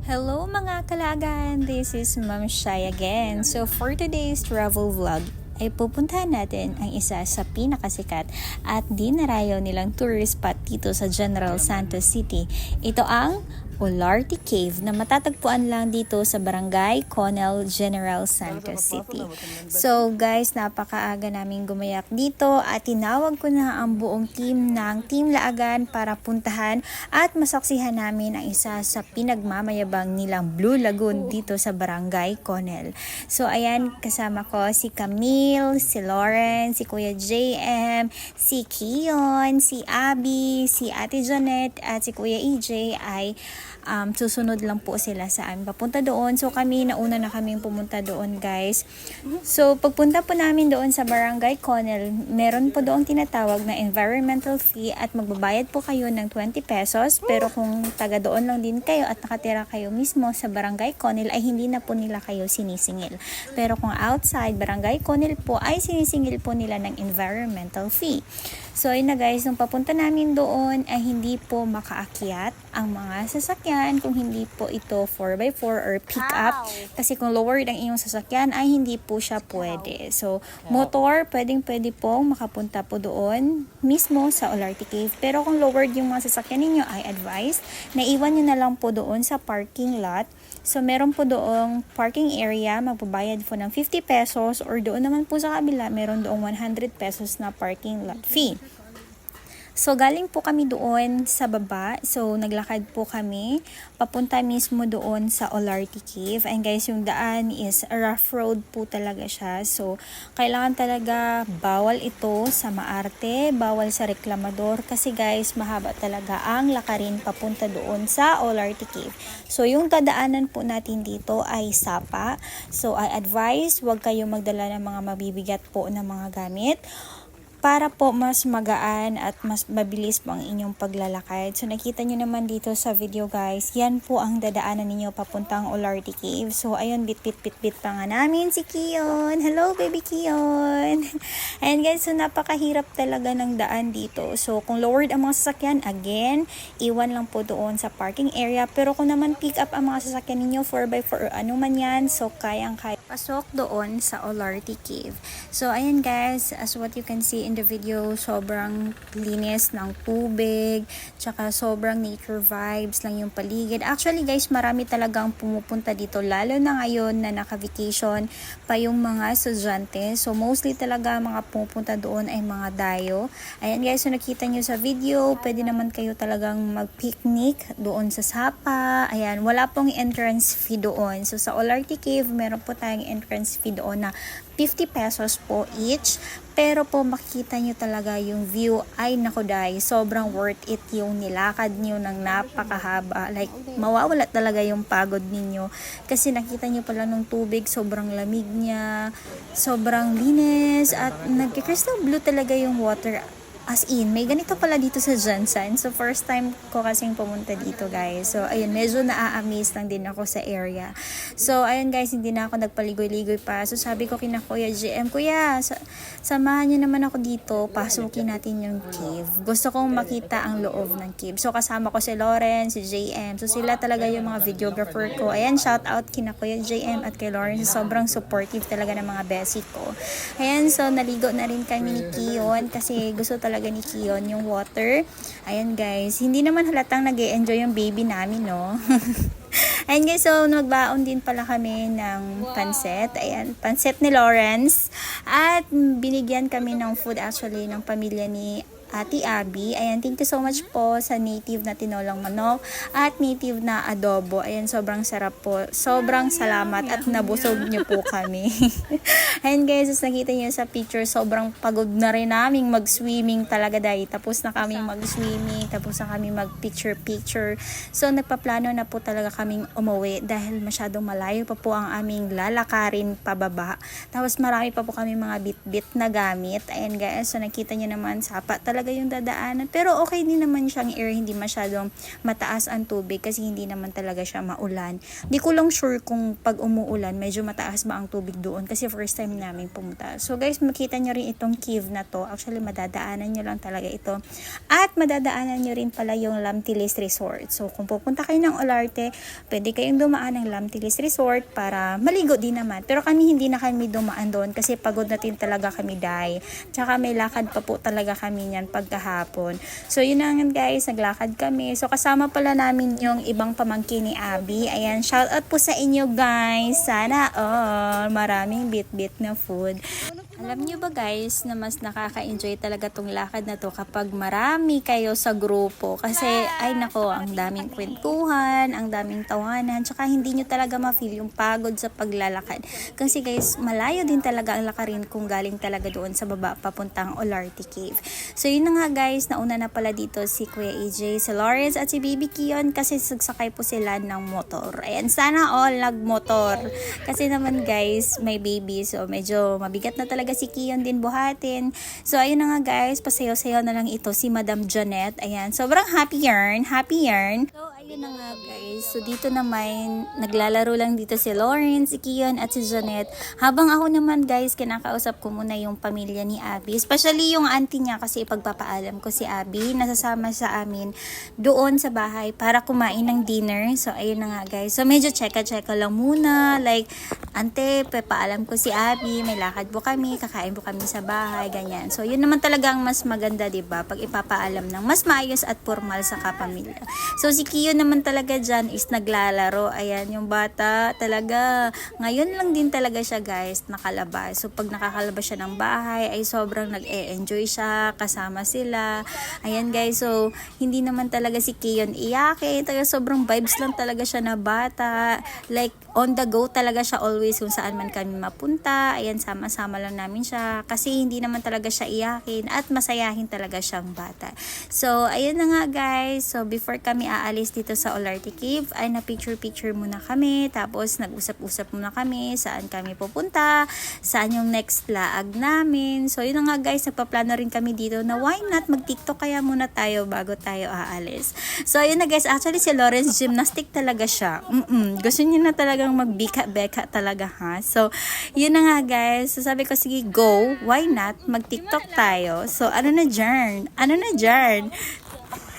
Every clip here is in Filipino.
Hello mga kalagan! This is Ma'am Shai again. So for today's travel vlog, ay pupuntahan natin ang isa sa pinakasikat at dinarayo nilang tourist spot dito sa General Santos City. Ito ang Olarte Cave na matatagpuan lang dito sa Barangay Conel, General Santos City. So guys, napakaaga namin gumayak dito at tinawag ko na ang buong team ng Team Laagan para puntahan at masaksihan namin ang isa sa pinagmamayabang nilang Blue Lagoon dito sa Barangay Conel. So ayan, kasama ko si Camille, si Lauren, si Kuya JM, si Kion, si Abby, si Ate Janet at si Kuya EJ ay susunod lang po sila sa amin papunta doon. So kami, nauna na kaming pumunta doon guys. So pagpunta po namin doon sa Barangay Conel, meron po doon tinatawag na environmental fee at magbabayad po kayo ng 20 pesos. Pero kung taga doon lang din kayo at nakatira kayo mismo sa Barangay Conel ay hindi na po nila kayo sinisingil. Pero kung outside Barangay Conel po ay sinisingil po nila ng environmental fee. So ayun na guys, nung papunta namin doon ay hindi po makaakyat ang mga sasakyan kung hindi po ito 4x4 or pick up. Kasi kung lowered ang inyong sasakyan ay hindi po siya pwede. So motor, pwede pong makapunta po doon mismo sa Olarte Cave. Pero kung lowered yung mga sasakyan ninyo ay advised na iwan nyo na lang po doon sa parking lot. So meron po doong parking area, magbabayad po ng 50 pesos or doon naman po sa kabila, meron doong 100 pesos na parking lot fee. So galing po kami doon sa baba. So naglakad po kami papunta mismo doon sa Olarte Cave. And guys, yung daan is rough road po talaga siya. So kailangan talaga bawal ito sa maarte, bawal sa reklamador kasi guys, mahaba talaga ang lakarin papunta doon sa Olarte Cave. So yung dadaanan po natin dito ay sapa. So I advise, huwag kayo magdala ng mga mabibigat po na mga gamit para po mas magaan at mas mabilis po ang inyong paglalakad. So nakita nyo naman dito sa video guys, yan po ang dadaanan ninyo papuntang Olarte Cave. So ayun, bit pa nga namin si Kion. Hello baby Kion! And guys, so napakahirap talaga ng daan dito. So kung lowered ang mga sasakyan, again, iwan lang po doon sa parking area. Pero kung naman pick up ang mga sasakyan ninyo 4x4 or ano man yan, so kayang-kaya pasok doon sa Olarte Cave. So ayan guys, as what you can see in the video, sobrang linis ng tubig, tsaka sobrang nature vibes lang yung paligid. Actually guys, marami talagang pumupunta dito, lalo na ngayon na naka-vacation pa yung mga estudyante. So mostly talaga mga pumupunta doon ay mga dayo. Ayan guys, so nakita nyo sa video, pwede naman kayo talagang mag-picnic doon sa sapa. Ayan, wala pong entrance fee doon. So sa Olarte Cave, meron po tayong entrance fee doon na 50 pesos po each. Pero po makikita nyo talaga yung view ay naku dahil sobrang worth it yung nilakad nyo ng napakahaba. Like mawawala talaga yung pagod ninyo. Kasi nakita nyo pala ng tubig, sobrang lamig niya, sobrang linis at nagka-crystal blue talaga yung water. As in, may ganito pala dito sa Jansan. So, first time ko kasing pumunta dito, guys. So, ayun, medyo naa-amaze lang din ako sa area. So, ayun guys, hindi na ako nagpaligoy-ligoy pa. So, sabi ko kina Kuya GM, Kuya, samahan niyo naman ako dito. Pasukin natin yung cave. Gusto kong makita ang loob ng cave. So, kasama ko si Lauren, si JM. So, sila talaga yung mga videographer ko. Ayan, shout out kina Kuya JM at kay Lauren. Sobrang supportive talaga ng mga besi ko. Ayan, so, naligo na rin kami ni Kion kasi gusto talaga ni Kion yung water. Ayan guys, hindi naman halatang nag-e-enjoy yung baby namin, no? Ayan guys, so nagbaon din pala kami ng pansit. Ayan, pansit ni Lawrence. At binigyan kami ng food actually ng pamilya ni Ate Abby. Ayan, thank you so much po sa native na tinolang manok at native na adobo. Ayan, sobrang sarap po. Sobrang salamat at nabusog niyo po kami. Ayan guys, as nakita niyo sa picture, sobrang pagod na rin naming mag-swimming talaga dahil tapos na kami mag-swimming, tapos na kami mag-picture. So, nagpaplano na po talaga kaming umuwi dahil masyadong malayo pa po ang aming lalakarin pababa. Tapos marami pa po kami mga bit-bit na gamit. Ayan guys, so nakita niyo naman, sapa talaga talaga yung dadaanan. Pero okay din naman siyang area, hindi masyadong mataas ang tubig kasi hindi naman talaga siya maulan. Di ko lang sure kung pag umuulan, medyo mataas ba ang tubig doon kasi first time namin pumunta. So guys, makita nyo rin itong cave na to. Actually, madadaanan nyo lang talaga ito. At madadaanan nyo rin pala yung Lamtilis Resort. So kung pupunta kayo ng Olarte, pwede kayong dumaan ng Lamtilis Resort para maligo din naman. Pero kami hindi na kami dumaan doon kasi pagod na din talaga kami dahil. Tsaka may lakad pa po talaga kami niyan pagkahapon. So yun na nga guys, naglakad kami. So kasama pala namin yung ibang pamangkin ni Abby. Ayan, shout out po sa inyo guys. Sana maraming bit-bit na food. Alam nyo ba guys na mas nakaka-enjoy talaga tong lakad na to kapag marami kayo sa grupo kasi ay nako, ang daming kwentuhan, ang daming tawanan, tsaka hindi nyo talaga ma-feel yung pagod sa paglalakad kasi guys, malayo din talaga ang lakarin kung galing talaga doon sa baba papuntang Olarte Cave. So yun na nga guys, nauna na pala dito si Kuya AJ, si Lawrence at si Baby Kion kasi sagsakay po sila ng motor. Ayan, sana all nagmotor kasi naman guys, may baby so medyo mabigat na talaga si Kion din buhatin. So, ayun na nga guys, pasayaw-sayaw na lang ito si Madam Janet. Ayan, sobrang happy yarn. So, ayun na nga guys. So, dito naman, naglalaro lang dito si Lawrence, si Kion, at si Janet. Habang ako naman guys, kinakausap ko muna yung pamilya ni Abby. Especially yung auntie niya kasi ipagpapaalam ko si Abby. Nasasama sa amin doon sa bahay para kumain ng dinner. So, ayun na nga guys. So, medyo cheka-cheka lang muna. Like, ante, paalam ko si Abby, may lakad po kami, kakain po kami sa bahay, ganyan. So, yun naman talagang mas maganda, diba? Pag ipapaalam ng mas maayos at formal sa kapamilya. So, si Kiyo naman talaga dyan is naglalaro. Ayan, yung bata talaga. Ngayon lang din talaga siya, guys, nakalabas. So, pag nakakalabas siya ng bahay, ay sobrang nag-e-enjoy siya, kasama sila. Ayan, guys. So, hindi naman talaga si Kiyon iyakin. Talaga sobrang vibes lang talaga siya na bata. Like, on the go talaga siya always kung saan man kami mapunta. Ayan, sama-sama lang namin siya kasi hindi naman talaga siya iyakin at masayahin talaga siyang bata. So, ayun na nga guys. So, before kami aalis dito sa Olarte Cave, ay na-picture-picture muna kami. Tapos, nag-usap-usap muna kami saan kami pupunta, saan yung next laag namin. So, yun na nga guys. Nagpaplano rin kami dito na why not mag-TikTok kaya muna tayo bago tayo aalis. So, ayun na guys. Actually, si Lawrence gymnastic talaga siya. Gusto niya na talagang magbika-beka talaga ha. So, yun na nga guys. So, sabi ko, sige, go. Why not? Mag-TikTok tayo. So, ano na dyan?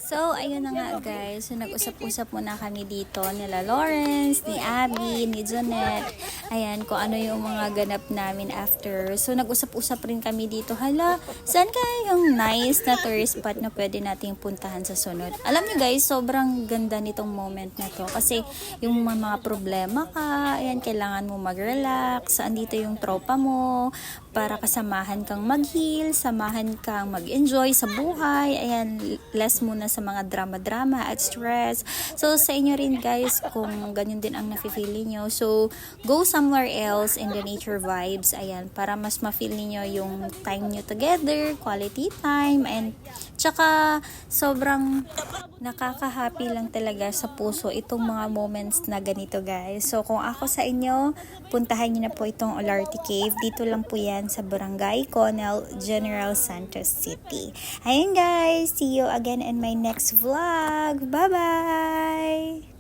So, ayun na nga guys. So, nag-usap-usap muna kami dito nila Lawrence, ni Abby, ni Janet. Ayan, kung ano yung mga ganap namin after. So, nag-usap-usap rin kami dito. Hala, saan kaya yung nice na tourist spot na pwede nating puntahan sa sunod? Alam nyo guys, sobrang ganda nitong moment na to. Kasi, yung mga problema ka, ayan, kailangan mo mag-relax. Andito yung tropa mo, para kasamahan kang mag-heal, samahan kang mag-enjoy sa buhay. Ayan, less muna sa mga drama-drama at stress. So, sa inyo rin guys, kung ganyan din ang nafe-feel niyo. So, go somewhere else in the nature vibes. Ayan, para mas ma-feel niyo yung time niyo together, quality time, and tsaka sobrang nakaka-happy lang talaga sa puso itong mga moments na ganito guys. So, kung ako sa inyo, puntahan niyo na po itong Olarte Cave. Dito lang po yan sa Barangay Conel, General Santos City. Ayun guys, see you again in my next vlog. Bye-bye!